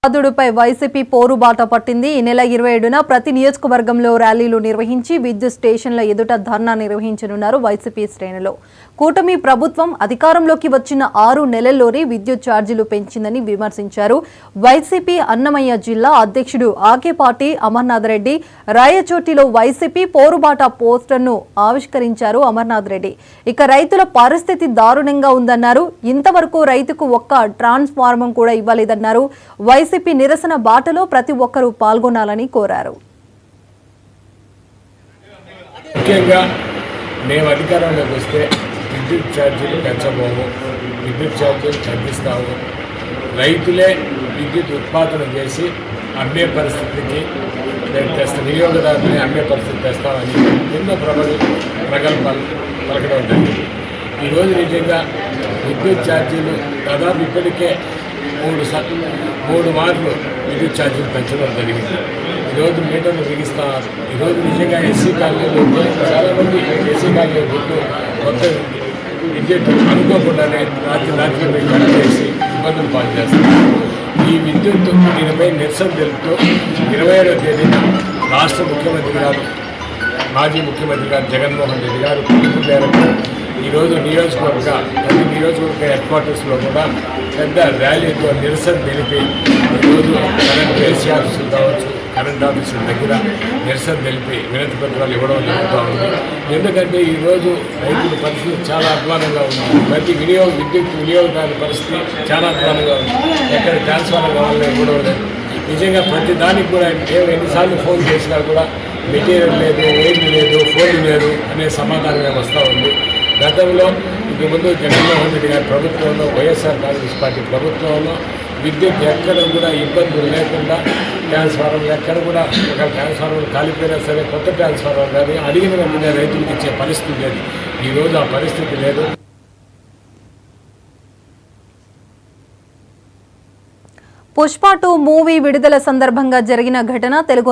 బాదుడుపై YCP పోరుబాట పట్టింది. ఈ నెల 27న ప్రతి నియోజకవర్గంలో ర్యాలీలు నిర్వహించి విద్యుత్ స్టేషన్ల ఎదుట ధర్నా నిర్వహించనున్నారు వైసీపీ శ్రేణులు. కూటమి ప్రభుత్వం అధికారంలోకి వచ్చిన 6 నెలల్లోనే విద్యుత్ ఛార్జీలు పెంచిందని విమర్శించారు. వైసీపీ అన్నమయ్య జిల్లా అధ్యక్షుడు ఆకేపాటి అమర్నాథ్ రెడ్డి రాయచోటిలో వైసీపీ పోరుబాట పోస్టర్ను ఆవిష్కరించారు. అమర్నాథ్ రెడ్డి ఇక రైతుల పరిస్థితి దారుణంగా ఉందన్నారు. ఇంతవరకు రైతుకు ఒక్క ట్రాన్స్ఫార్మర్ కూడా ఇవ్వలేదన్నారు. వైసీపీ నిరసన బాటలో ప్రతి ఒక్కరూ పాల్గొనాలని కోరారు. ముఖ్యంగా మేము అధికారంలోకి వస్తే విద్యుత్ ఛార్జీలు పెంచబోము, విద్యుత్ ఛార్జీలు తగ్గిస్తాము, రైతులే విద్యుత్ ఉత్పాదన చేసి అమ్మే పరిస్థితికి వినియోగదారుని అమ్మే పరిస్థితి తెస్తామని ఎన్నో ప్రగల్భాలు పలకడం జరిగింది. ఈరోజు నిజంగా విద్యుత్ ఛార్జీలు దాదాపు ఇప్పటికే 3 మార్లు విద్యుత్ ఛార్జీలు పెంచడం జరిగింది. ఈరోజు మీటర్లు బిగిస్తున్నారు. ఈరోజు నిజంగా ఎస్సీ కాలనీలో చాలామంది ఎస్సీ కాలనీలో గుర్తు కొత్త విద్యుత్ అనుకోకుండానే రాత్రి కట్ చేసి ఇబ్బందులు పాలు చేస్తారు. ఈ విద్యుత్ దీనిపై నిరసన తెలుపుతూ 27వ తేదీన రాష్ట్ర ముఖ్యమంత్రి గారు మాజీ ముఖ్యమంత్రి గారు జగన్మోహన్ రెడ్డి గారు పిలుపు మేరకు ఈరోజు ప్రతి నియోజకవర్గ హెడ్ క్వార్టర్స్లో కూడా పెద్ద ర్యాలీతో నిరసన తెలిపి ఈరోజు కరెంట్ ఏసీ ఆఫీసులు కావచ్చు, కరెంట్ ఆఫీసుల దగ్గర నిరసన తెలిపి వినతి పత్రాలు ఇవ్వడం జరుగుతూ ఉంది. ఎందుకంటే ఈరోజు రైతుల పరిస్థితి చాలా అధ్వానంగా ఉంది. ప్రతి విద్యుత్ వినియోగదారుల పరిస్థితి చాలా అధ్వానంగా ఉంది. ఎక్కడ ట్రాన్స్ఫార్మర్ కావాలని ఇవ్వడం లేదు. నిజంగా ప్రతి దానికి కూడా ఎన్నిసార్లు ఫోన్ చేసినా కూడా మెటీరియల్ లేదు, వైర్లు లేదు, ఫోన్లు లేదు అనే సమాధానం వస్తూ ఉంది. గతంలో ఇంతకుముందు జగన్మోహన్ రెడ్డి గారి ప్రభుత్వంలో, వైఎస్ఆర్ కాంగ్రెస్ పార్టీ ప్రభుత్వంలో విద్యుత్ ఎక్కడ కూడా ఇబ్బందులు లేకుండా ట్రాన్స్ఫార్మర్ ఎక్కడ కూడా ఒక ట్రాన్స్ఫార్మర్ కాలిపోయినా సరే కొత్త ట్రాన్స్ఫార్మర్ కానీ అడిగిన వెంటనే రైతులకు ఇచ్చే పరిస్థితి లేదు. ఈరోజు ఆ పరిస్థితి లేదు. పుష్ప 2 మూవీ విడుదల సందర్భంగా జరిగిన ఘటన తెలుగు